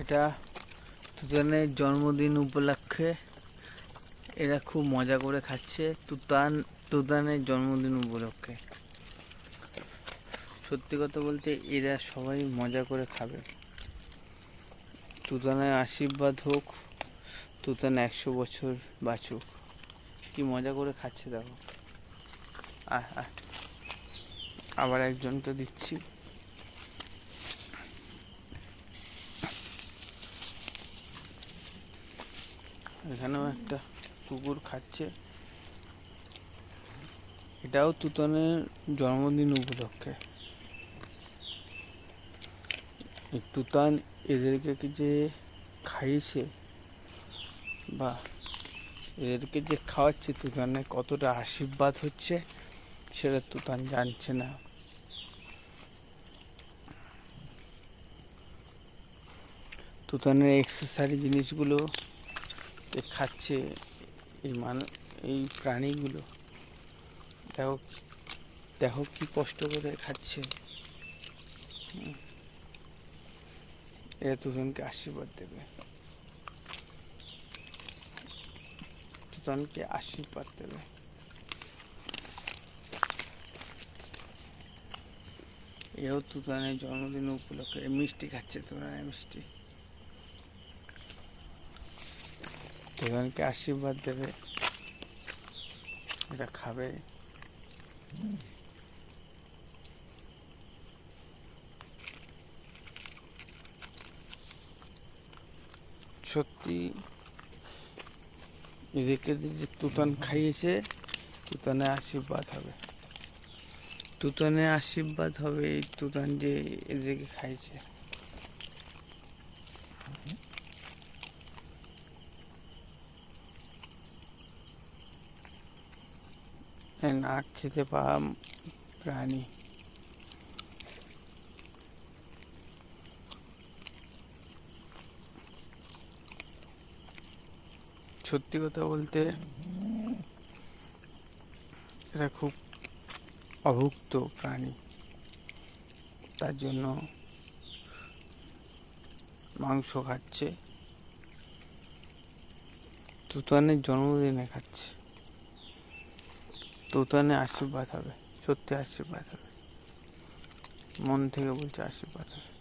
এটা তুতানের জন্মদিন উপলক্ষে এরা খুব মজা করে খাচ্ছে। তুতানের জন্মদিন উপলক্ষে সত্যি কথা বলতে এরা সবাই মজা করে খাবে। তুতানের আশীর্বাদ হোক, তুতান 100 বছর বাঁচুক। কি মজা করে খাচ্ছে দেখো। আবার একজনকে দিচ্ছি। এখানেও একটা কুকুর খাচ্ছে। এটাও তুতানের জন্মদিন উপলক্ষে। তুতান এদেরকে যে খাইয়েছে বা এদেরকে যে খাওয়াচ্ছে, তুতানের কতটা আশীর্বাদ হচ্ছে সেটা তুতান জানছে না। তুতানের এক্সেসারি জিনিসগুলো খাচ্ছে এই প্রাণীগুলো। দেখো দেখো কি কষ্ট করে খাচ্ছে। এরা তুতানকে আশীর্বাদ দেবে, তুতানকে আশীর্বাদ দেবে। এও তুতানের জন্মদিন উপলক্ষে মিষ্টি খাচ্ছে। তুতানের মিষ্টি তুতানকে আশীর্বাদ দেবে, এটা খাবে। সত্যি এদেরকে যে তুতান খাইয়েছে, তুতানের আশীর্বাদ হবে। তুতানের আশীর্বাদ হবে এই তুতান যে এদেরকে খাইছে। না খেতে পাওয়া প্রাণী। সত্যি কথা বলতে এরা খুব অভুক্ত প্রাণী, তার জন্য মাংস খাচ্ছে। তুতানের জন্মদিনে খাচ্ছে। তুতানের আশীর্বাদ হবে, সত্যি আশীর্বাদ হবে, মন থেকে বলছে আশীর্বাদ হবে।